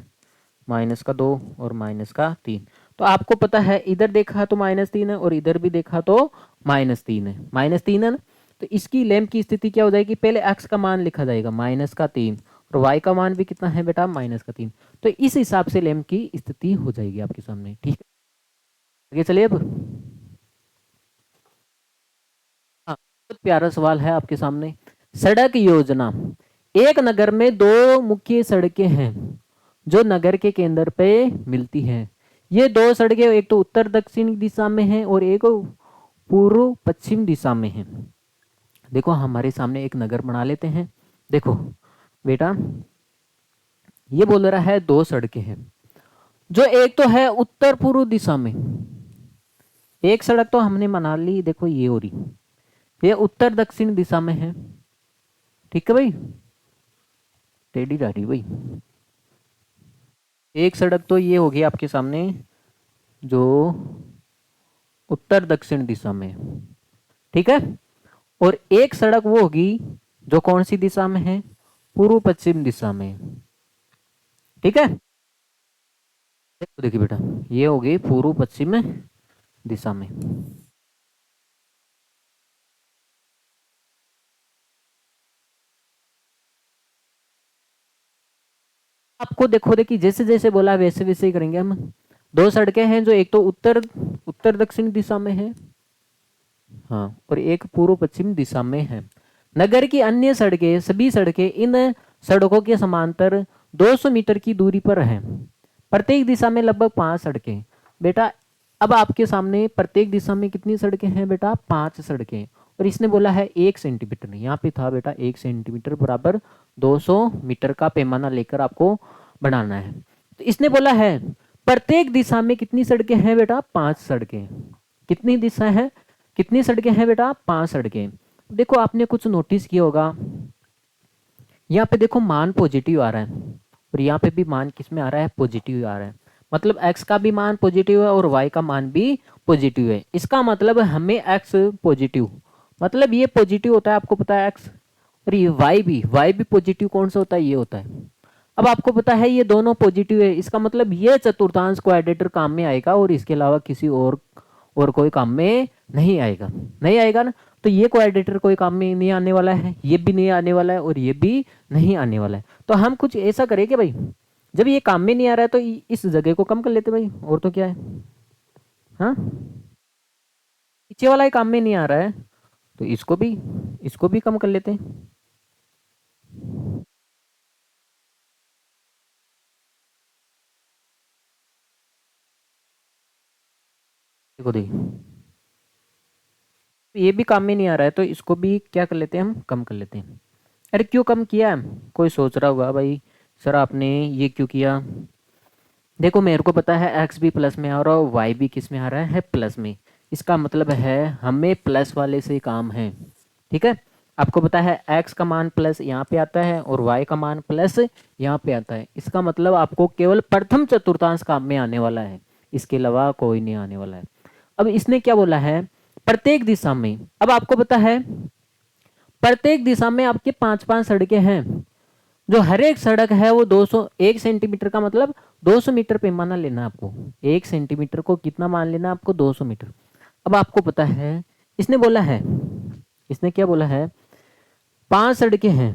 -2 और -3। तो आपको पता है इधर देखा तो -3 है, और इधर भी देखा तो -3 है, -3 है ना। तो इसकी लैंप की स्थिति क्या हो जाएगी, पहले x का मान लिखा जाएगा -3, और y का मान भी कितना है बेटा -3। तो इस हिसाब से लैंप की स्थिति हो जाएगी आपके सामने, ठीक है। आगे चलिए अब, हाँ बहुत प्यारा सवाल है आपके सामने। सड़क योजना, एक नगर में दो मुख्य सड़कें हैं जो नगर के केंद्र पे मिलती हैं। ये दो सड़कें एक तो उत्तर दक्षिण दिशा में है और एक पूर्व पश्चिम दिशा में है। देखो हमारे सामने एक नगर बना लेते हैं। देखो बेटा ये बोल रहा है दो सड़कें हैं, जो एक तो है उत्तर पूर्व दिशा में, एक सड़क तो हमने बना ली, देखो ये हो रही, ये उत्तर दक्षिण दिशा में है, ठीक है भाई, टेढ़ी डाढ़ी भाई। एक सड़क तो ये होगी आपके सामने जो उत्तर दक्षिण दिशा में, ठीक है, और एक सड़क वो होगी जो कौन सी दिशा में है, पूर्व पश्चिम दिशा में, ठीक है। देखो देखिए बेटा ये होगी पूर्व पश्चिम दिशा में। आपको देखो देखिए जैसे जैसे बोला वैसे वैसे ही करेंगे हम। दो सड़कें हैं जो एक तो उत्तर उत्तर दक्षिण दिशा में है, हाँ, और एक पूर्व पश्चिम दिशा में है। नगर की अन्य सड़कें, सभी सड़कें इन सड़कों के समांतर 200 मीटर की दूरी पर हैं। प्रत्येक दिशा में लगभग 5 सड़कें। बेटा अब आपके सामने प्रत्येक दिशा में कितनी सड़कें हैं बेटा, 5 सड़कें, और इसने बोला है 1 सेंटीमीटर, यहाँ पे था बेटा 1 सेंटीमीटर बराबर 200 मीटर का पैमाना लेकर आपको बनाना है। तो इसने बोला है प्रत्येक दिशा में कितनी सड़कें हैं बेटा, 5 सड़कें। कितनी दिशा है, कितनी सड़कें हैं बेटा, 5 सड़कें। देखो आपने कुछ नोटिस किया होगा, यहाँ पे देखो मान पॉजिटिव आ रहा है, और यहाँ पे भी मान किस में आ रहा है, पॉजिटिव आ रहा है। मतलब x का भी मान पॉजिटिव है और y का मान भी पॉजिटिव है। इसका मतलब हमें x पॉजिटिव, मतलब ये पॉजिटिव होता है, आपको पता है x, और ये y भी पॉजिटिव कौन सा होता है, ये होता है। अब आपको पता है ये दोनों पॉजिटिव है, इसका मतलब ये चतुर्थांश क्वाड्रेटर काम में आएगा, और इसके अलावा किसी और कोई काम में नहीं आएगा, नहीं आएगा ना। तो ये क्वाड्रेटर कोई काम में नहीं आने वाला है, ये भी नहीं आने वाला है, और ये भी नहीं आने वाला है। तो हम कुछ ऐसा करें कि भाई जब ये काम में नहीं आ रहा है तो इस जगह को कम कर लेते भाई, और तो क्या है, हाँ, पीछे वाला ही काम में नहीं आ रहा है तो इसको भी कम कर लेते हैं। देखो देखिए, ये भी काम में नहीं आ रहा है, तो इसको भी क्या कर लेते हैं, हम कम कर लेते हैं। अरे क्यों कम किया है? कोई सोच रहा होगा भाई सर आपने ये क्यों किया। देखो मेरे को पता है एक्स भी प्लस में आ रहा है और वाई भी किस में आ रहा है प्लस में। इसका मतलब है हमें प्लस वाले से काम है। ठीक है, आपको पता है एक्स का मान प्लस यहाँ पे आता है और वाई का मान प्लस यहाँ पे आता है। इसका मतलब आपको केवल प्रथम चतुर्थांश काम में आने वाला है, इसके अलावा कोई नहीं आने वाला है। अब इसने क्या बोला है, प्रत्येक दिशा में। अब आपको पता है प्रत्येक दिशा में आपके पांच पांच सड़कें हैं। जो हर एक सड़क है वो 200, 1 सेंटीमीटर का मतलब 200 मीटर पैमाना लेना है आपको। 1 सेंटीमीटर को कितना मान लेना है आपको, 200 मीटर। अब आपको पता है इसने बोला है, इसने क्या बोला है, 5 सड़कें हैं।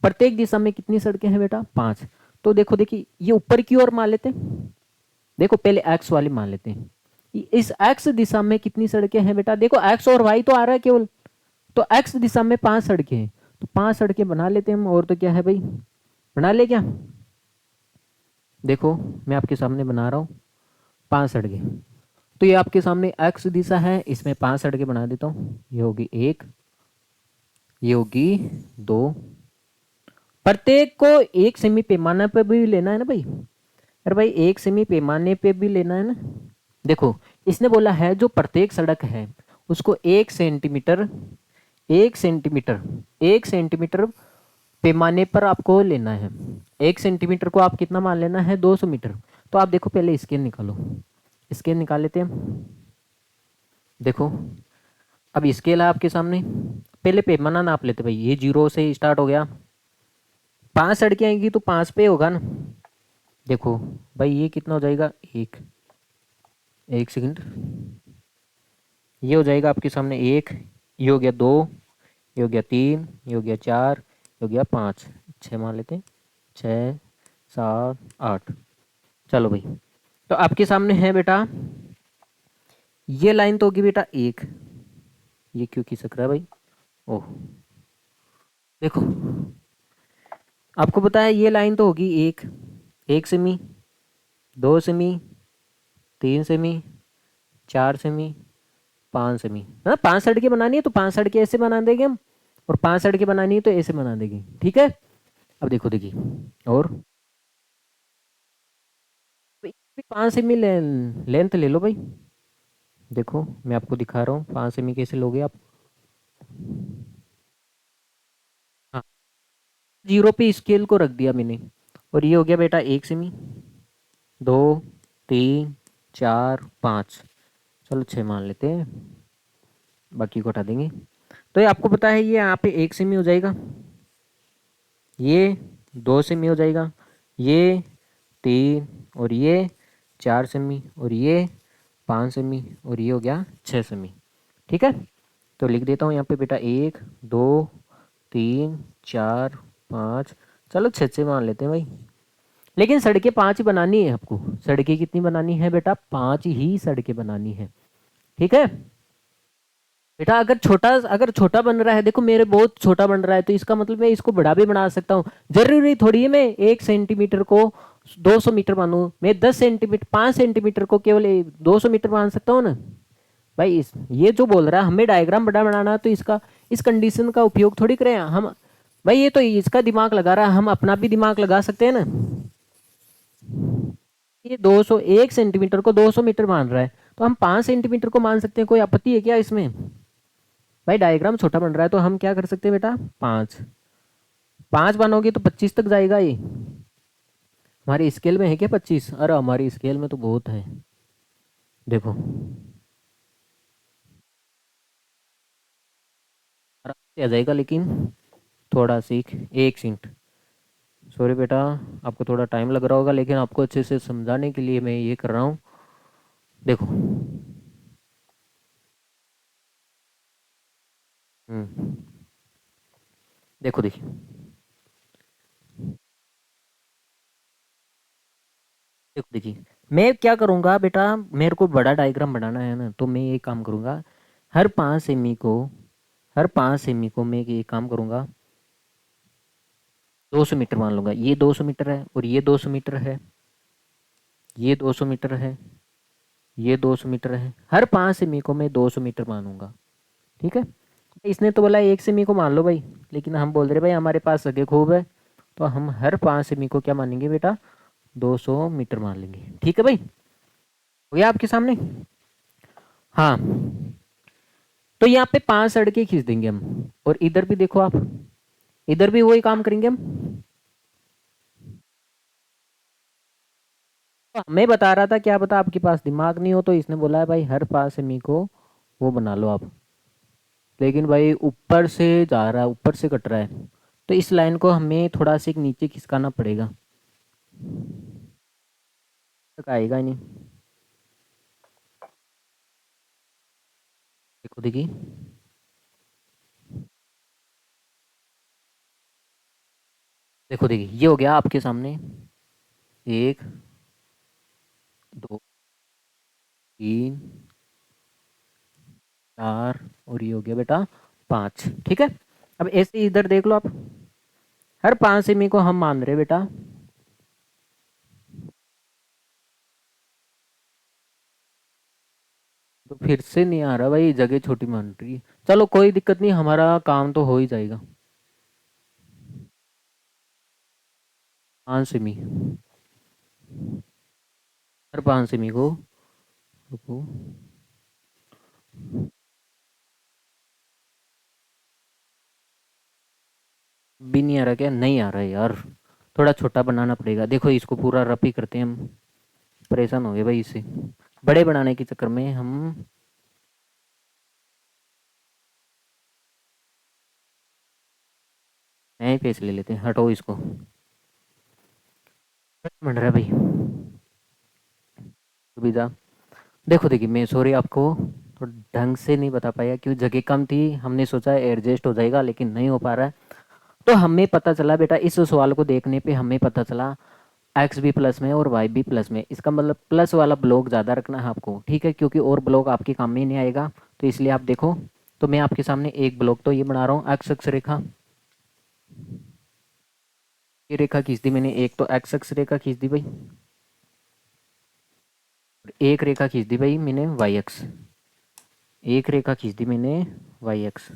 प्रत्येक दिशा में कितनी सड़कें हैं बेटा, 5। तो देखो देखिए ये ऊपर की ओर मान लेते हैं। देखो पहले एक्स वाली मान लेते हैं। इस एक्स दिशा में कितनी सड़कें हैं बेटा, देखो एक्स और वाई तो आ रहा है केवल, तो एक्स दिशा में 5 सड़कें हैं, तो 5 सड़कें बना लेते हैं हम। और तो क्या है भाई, बना ले क्या। देखो मैं आपके सामने बना रहा हूँ 5 सड़कें। तो ये आपके सामने एक्स दिशा है, इसमें 5 सड़कें बना देता हूँ। ये होगी 1, ये होगी 2। प्रत्येक को 1 सेमी पैमाने पे भी लेना है ना भाई। अरे भाई 1 सेमी पैमाने पे भी लेना है ना। देखो इसने बोला है जो प्रत्येक सड़क है उसको 1 सेंटीमीटर, 1 सेंटीमीटर, 1 सेंटीमीटर पैमाने पर आपको लेना है। 1 सेंटीमीटर को आप कितना मान लेना है, 200 मीटर। तो आप देखो पहले स्केल निकालो, स्केल निकाल लेते हैं। देखो अब स्केल है आपके सामने, पहले पैमाना नाप लेते भाई। ये 0 से स्टार्ट हो गया, 5 सड़कें आएंगी तो 5 पे होगा ना। देखो भाई ये कितना हो जाएगा, एक सेकंड, ये हो जाएगा आपके सामने 1, ये हो गया 2, ये हो गया 3, ये हो गया 4, ये हो गया 5, 6 मान लेते हैं, 6, 7, 8। चलो भाई, तो आपके सामने है बेटा ये लाइन तो होगी बेटा 1। ये क्यों खिसक रहा है भाई, ओह देखो आपको पता है ये लाइन तो होगी 1, 1 semi, 2 semi, 3 semi, 4 semi, 5 semi. हाँ 5 सड़कें बनानी है तो 5 सड़कें ऐसे बना देंगे हम, और 5 सड़कें बनानी है तो ऐसे बना देंगे। ठीक है, अब देखो देखिए, और 5 सेमी लेंथ ले लो भाई। देखो मैं आपको दिखा रहा हूँ 5 सेमी कैसे लोगे आप। हाँ 0 पे स्केल को रख दिया मैंने, और ये हो गया बेटा 1 सेमी, 2, 3, 4, 5। चलो 6 मान लेते हैं, बाकी को हटा देंगे। तो ये आपको पता है ये यहाँ पे 1 सेमी हो जाएगा, ये 2 सेमी हो जाएगा, ये 3, और ये 4 सेमी, और ये 5 सेमी, और ये हो गया 6 सेमी। ठीक है, तो लिख देता हूँ यहाँ पे बेटा 1, 2, 3, 4, 5। चलो 6 मान लेते हैं भाई। लेकिन सड़कें 5 ही बनानी है आपको। सड़कें कितनी बनानी है बेटा, 5 ही सड़कें बनानी है। ठीक है बेटा, अगर छोटा बन रहा है, देखो मेरे बहुत छोटा बन रहा है, तो इसका मतलब मैं इसको बड़ा भी बना सकता हूँ। जरूरी थोड़ी है मैं 1 सेंटीमीटर को 200 मीटर मानूं, मैं 10 सेंटीमीटर, 5 सेंटीमीटर को केवल 200 मीटर मान सकता हूँ ना भाई। ये जो बोल रहा है हमें डायग्राम बड़ा बनाना है, तो इसका इस कंडीशन का उपयोग थोड़ी करें हम भाई। ये तो इसका दिमाग लगा रहा है, हम अपना भी दिमाग लगा सकते हैं ना। ये 200, 1 सेंटीमीटर को 200 मीटर मान रहा है, तो हम 5 सेंटीमीटर को मान सकते हैं। कोई आपत्ति है क्या इसमें भाई। डायग्राम छोटा बन रहा है तो हम क्या कर सकते हैं बेटा, 5, 5 बनोगे तो 25 तक जाएगा ये। हमारी स्केल में है क्या 25, अरे हमारी स्केल में तो बहुत है। देखो आराम से आ जाएगा, लेकिन थोड़ा सीख, 1 सेकंड। सॉरी बेटा, आपको थोड़ा टाइम लग रहा होगा, लेकिन आपको अच्छे से समझाने के लिए मैं ये कर रहा हूँ। देखो हम्म, देखो देखिए, देखो देखिए, मैं क्या करूँगा बेटा, मेरे को बड़ा डायग्राम बनाना है ना, तो मैं ये काम करूँगा। हर 5 सेमी को, हर 5 सेमी को मैं ये काम करूँगा, 200 मीटर मान लूँगा, ये 200 मीटर है और ये 200 मीटर है, ये 200 मीटर है, ये 200 मीटर है। हर 5 सेमी को मैं 200 मीटर मानूंगा। ठीक है, इसने तो बोला 1 सेमी को मान लो भाई, लेकिन हम बोल रहे भाई हमारे पास जगह खूब है, तो हम हर 5 सेमी को क्या मानेंगे बेटा, 200 मीटर मान लेंगे। ठीक है भाई, हो गया आपके सामने। हाँ, तो यहाँ पे 5 सड़कें खींच देंगे हम, और इधर भी देखो आप, इधर भी वही काम करेंगे हम। तो हमें बता रहा था, क्या पता आपके पास दिमाग नहीं हो, तो इसने बोला है भाई हर 5 सेमी को वो बना लो आप। लेकिन भाई ऊपर से जा रहा है, ऊपर से कट रहा है, तो इस लाइन को हमें थोड़ा सा एक नीचे खिसकाना पड़ेगा, तक आएगा ही नहीं। देखो देखिए, देखो देखिए, ये हो गया आपके सामने 1 2 3 4, और ये हो गया बेटा 5। ठीक है, अब ऐसे इधर देख लो आप, हर 5 सेमी को हम मान रहे बेटा, तो फिर से नहीं आ रहा भाई, जगह छोटी मान रही है। चलो कोई दिक्कत नहीं, हमारा काम तो हो ही जाएगा। 5 सेमी, हर 5 सेमी को, रुको, भी नहीं आ रहा, क्या नहीं आ रहा है यार, थोड़ा छोटा बनाना पड़ेगा। देखो इसको पूरा रफ ही करते हैं हम, परेशान हो गए भाई इससे, बड़े बनाने के चक्कर में हम। नए पेज ले लेते हैं, हटो इसको, बन रहा है भाई सुविधा। देखो देखिए, मैं सॉरी आपको तो ढंग से नहीं बता पाया, क्योंकि जगह कम थी, हमने सोचा एडजस्ट हो जाएगा, लेकिन नहीं हो पा रहा है। तो हमें पता चला बेटा, इस सवाल को देखने पे हमें पता चला एक्स भी प्लस में और वाई भी प्लस में, इसका मतलब प्लस वाला ब्लॉक ज़्यादा रखना है आपको। ठीक है, क्योंकि और ब्लॉक आपके काम में ही नहीं आएगा, तो इसलिए आप देखो, तो मैं आपके सामने एक ब्लॉक तो ये बना रहा हूँ, एक्स अक्ष रेखा, ये रेखा खींच दी मैंने, एक तो एक्स अक्ष रेखा खींच दी भाई, एक रेखा खींच दी भाई मैंने वाई अक्ष, एक रेखा खींच दी मैंने वाई अक्ष।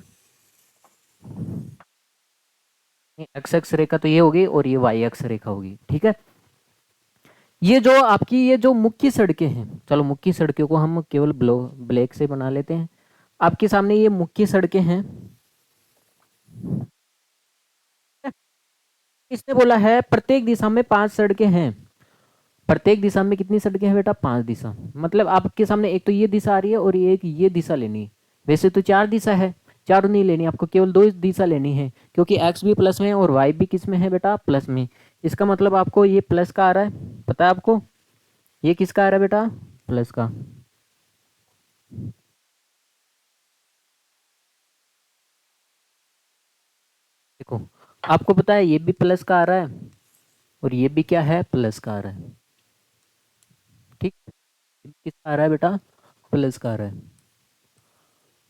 एक्स अक्ष रेखा तो ये होगी, और ये वाई अक्ष रेखा होगी। ठीक है, ये जो आपकी ये जो मुख्य सड़कें हैं, चलो मुख्य सड़कों को हम केवल ब्लैक से बना लेते हैं। आपके सामने ये मुख्य सड़कें हैं, इसने बोला है प्रत्येक दिशा में 5 सड़कें हैं। प्रत्येक दिशा में कितनी सड़कें हैं बेटा, 5 दिशा, मतलब आपके सामने एक तो ये दिशा आ रही है, और ये एक ये दिशा लेनी है। वैसे तो 4 दिशा है, चारों नहीं लेनी, आपको केवल 2 दिशा लेनी है, क्योंकि एक्स भी प्लस में है और वाई भी किस में है बेटा, प्लस में। इसका मतलब आपको ये प्लस का आ रहा है, पता है आपको, ये किसका आ रहा है बेटा, प्लस का। देखो, आपको पता है ये भी प्लस का आ रहा है, और ये भी क्या है, प्लस का आ रहा है। ठीक, किसका आ रहा है बेटा, प्लस का आ रहा है।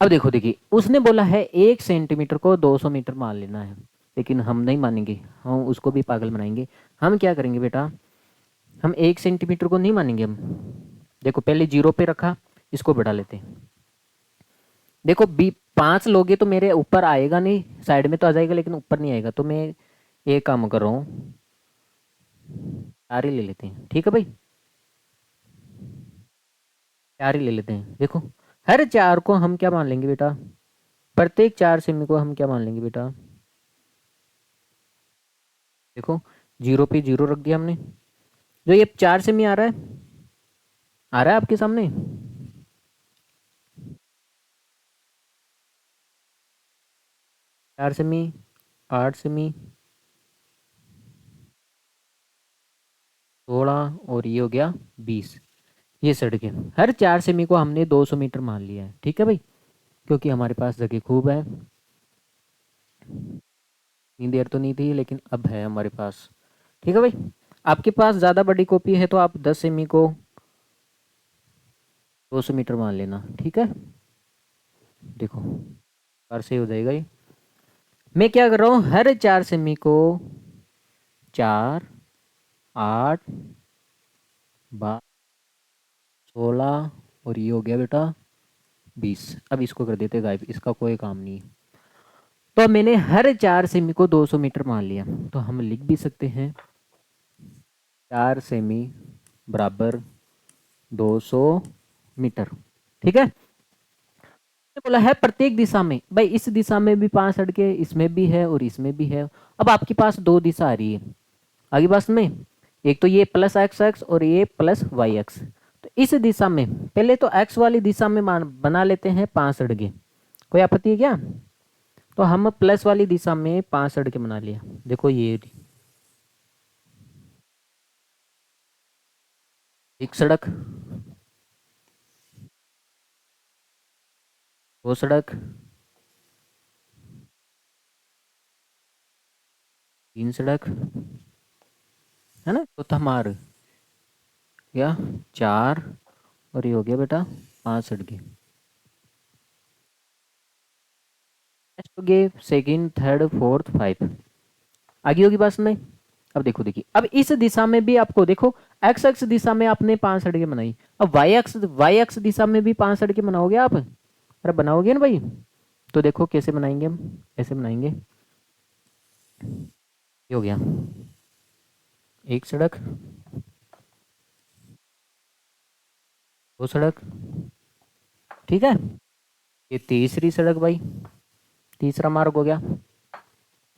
अब देखो देखिए, उसने बोला है 1 सेंटीमीटर को 200 मीटर मान लेना है, लेकिन हम नहीं मानेंगे, हम उसको भी पागल बनाएंगे। हम क्या करेंगे बेटा, हम 1 सेंटीमीटर को नहीं मानेंगे हम। देखो पहले 0 पे रखा, इसको बढ़ा लेते हैं। देखो 5 लोगे तो मेरे ऊपर आएगा नहीं, साइड में तो आ जाएगा, लेकिन ऊपर नहीं आएगा, तो मैं एक काम कर रहा हूँ, 4 ही ले लेते हैं। ठीक है भाई, 4 ही ले लेते हैं। देखो, हर 4 को हम क्या मान लेंगे बेटा, प्रत्येक 4 सेमी को हम क्या मान लेंगे बेटा, देखो 0 पे 0 रख दिया हमने। जो ये 4 सेमी आ रहा है, आ रहा है आपके सामने, 4 सेमी, 8 सेमी, 16, और ये हो गया 20। ये सड़कें, हर 4 सेमी को हमने 200 मीटर मान लिया है। ठीक है भाई, क्योंकि हमारे पास जगह खूब है, इतनी देर तो नहीं थी, लेकिन अब है हमारे पास। ठीक है भाई, आपके पास ज़्यादा बड़ी कॉपी है तो आप 10 सेमी को 200 मीटर मान लेना। ठीक है, देखो कार से हो जाएगा ये। मैं क्या कर रहा हूँ, हर 4 सेमी को 4 8 12 16 और ये हो गया बेटा 20। अब इसको कर देते गायब, इसका कोई काम नहीं है। तो मैंने हर 4 सेमी को 200 मीटर मान लिया, तो हम लिख भी सकते हैं 4 सेमी बराबर 200 मीटर। ठीक है, बोला है प्रत्येक दिशा में, भाई इस दिशा में भी 5 सड़कें, इसमें भी है और इसमें भी है। अब आपके पास 2 दिशा आ रही है आगे बस में, एक तो ये प्लस एक्स एक्स और ये प्लस वाई एक्स। तो इस दिशा में पहले तो एक्स वाली दिशा में बना लेते हैं 5 सड़कें, कोई आपत्ति है क्या? तो हम प्लस वाली दिशा में 5 सड़कें बना लिया। देखो ये एक सड़क, 2 सड़क, 3 सड़क, है ना, चौथा मार्ग या 4 और ये हो गया बेटा 5 सड़कें। नेक्स्ट हो गए सेकेंड, थर्ड, फोर्थ, 5 आगे होगी बात नहीं। अब देखो, देखिए अब इस दिशा में भी आपको देखो एक्स एक्स दिशा में आपने 5 सड़कें बनाई, अब वाई एक्स दिशा में भी 5 सड़कें बनाओगे आप, अरे बनाओगे ना भाई। तो देखो कैसे बनाएंगे हम, ऐसे बनाएंगे, ये हो गया एक सड़क, 2 सड़क, ठीक है, ये तीसरी सड़क भाई, तीसरा मार्ग हो गया।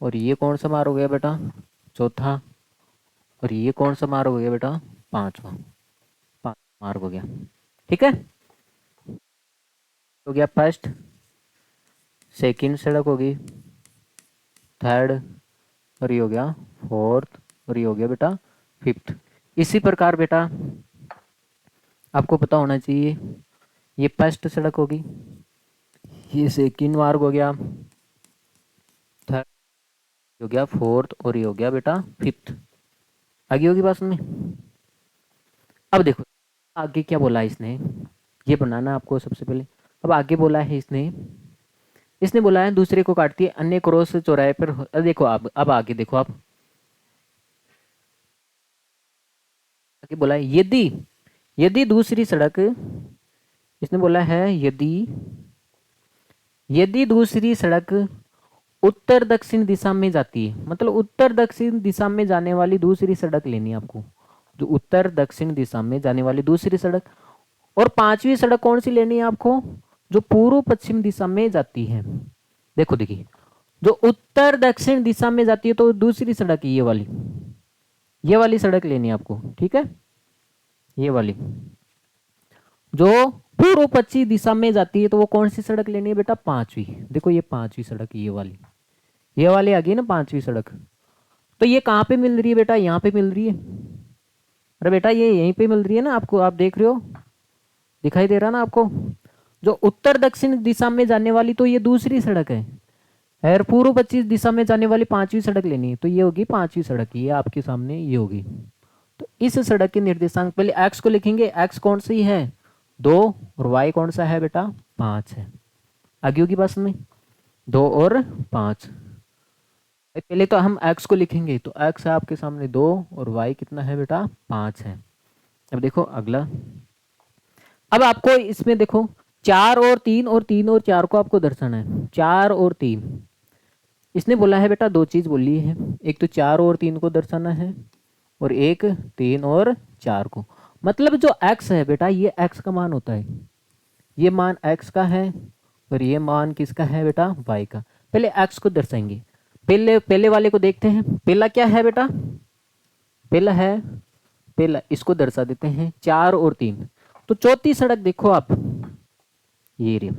और ये कौन सा मार्ग हो गया बेटा? चौथा। और ये कौन सा मार्ग हो गया बेटा? पांचवा। मार्ग हो गया, ठीक है। हो गया फर्स्ट, सेकंड सड़क होगी, थर्ड, और ये हो गया फोर्थ, और ये हो गया बेटा फिफ्थ। इसी प्रकार बेटा आपको पता होना चाहिए, ये फर्स्ट सड़क होगी, ये सेकंड मार्ग हो गया, थर्ड हो गया, फोर्थ, और ये हो गया बेटा फिफ्थ। आगे होगी बात में। अब देखो आगे क्या बोला इसने, ये बनाना आपको सबसे पहले। अब आगे बोला है इसने, इसने बोला है दूसरे को काटती है अन्य क्रॉस चौराहे पर देखो अब आगे देखो आप, आगे बोला है यदि, यदि दूसरी सड़क, इसने बोला है यदि, यदि दूसरी सड़क उत्तर दक्षिण दिशा में जाती है, मतलब उत्तर दक्षिण दिशा में जाने वाली दूसरी सड़क लेनी है आपको, जो उत्तर दक्षिण दिशा में जाने वाली दूसरी सड़क। और पांचवी सड़क कौन सी लेनी है आपको? जो पूर्व पश्चिम दिशा में जाती है। देखो देखिए, जो उत्तर दक्षिण दिशा में जाती है तो दूसरी सड़क ये वाली सड़क लेनी है आपको, ठीक है। ये वाली जो पूर्व पश्चिम दिशा में जाती है तो वो कौन सी सड़क लेनी है बेटा? पांचवी। देखो ये पांचवी सड़क, ये वाली आ गई ना पांचवी सड़क। तो ये कहाँ पे मिल रही है बेटा? यहाँ पे मिल रही है। अरे बेटा ये यहीं पे मिल रही है ना आपको, आप देख रहे हो, दिखाई दे रहा ना आपको। जो उत्तर दक्षिण दिशा में जाने वाली तो ये दूसरी सड़क है, और पूर्व पश्चिम दिशा में जाने वाली पांचवी सड़क लेनी है, तो ये होगी पांचवी सड़क, ये आपके सामने ये होगी। तो इस सड़क के निर्देशांक पहले एक्स को लिखेंगे, एक्स कौन सी है? 2, और वाई कौन सा है बेटा? 5 है। आगे होगी बस में 2 और 5। पहले तो हम x को लिखेंगे, तो x है आपके सामने 2 और y कितना है बेटा? 5 है। अब देखो अगला, अब आपको इसमें देखो 4 और 3 और 3 और 4 को आपको दर्शाना है। 4 और 3 इसने बोला है बेटा, दो चीज बोली है, एक तो 4 और 3 को दर्शाना है और एक 3 और 4 को। मतलब जो x है बेटा, ये x का मान होता है, ये मान x का है और ये मान किसका है बेटा? y का। पहले x को दर्शाएंगे, पहले वाले को देखते हैं। पहला क्या है बेटा? पहला इसको दर्शा देते हैं 4 और 3। तो चौथी सड़क देखो आप, ये रही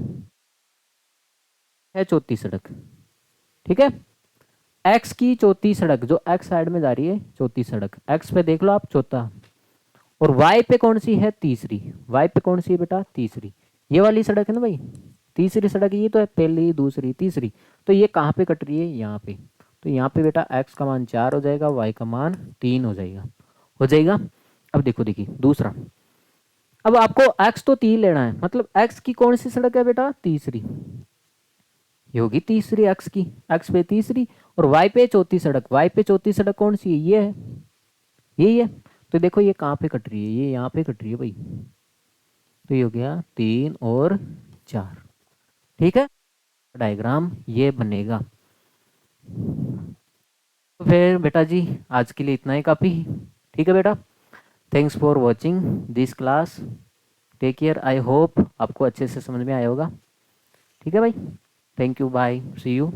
है चौथी सड़क, ठीक है। एक्स की चौथी सड़क, जो एक्स साइड में जा रही है चौथी सड़क, एक्स पे देख लो आप चौथा। और वाई पे कौन सी है? तीसरी। वाई पे कौन सी है बेटा? तीसरी। ये वाली सड़क है ना भाई, तीसरी सड़क ये तो है, पहली दूसरी तीसरी। तो ये कहाँ पे कट रही है? यहाँ पे। तो यहाँ पे बेटा x का मान 4 हो जाएगा, y का मान 3 हो जाएगा, हो जाएगा। अब देखो, देखिए दूसरा, अब आपको x तो 3 लेना है, मतलब x की कौन सी सड़क है बेटा? तीसरी। ये होगी तीसरी x की, x पे तीसरी। और वाई पे चौथी सड़क, वाई पे चौथी सड़क कौन सी है, ये है, यही है। तो देखो ये कहाँ पे कट रही है, ये यहाँ पे कट रही है भाई। तो ये हो गया 3 और 4। ठीक है, डायग्राम ये बनेगा। तो फिर बेटा जी आज के लिए इतना ही काफ़ी। ठीक है बेटा, thanks for watching this class, take care, I hope आपको अच्छे से समझ में आया होगा। ठीक है भाई, thank you, bye, see you.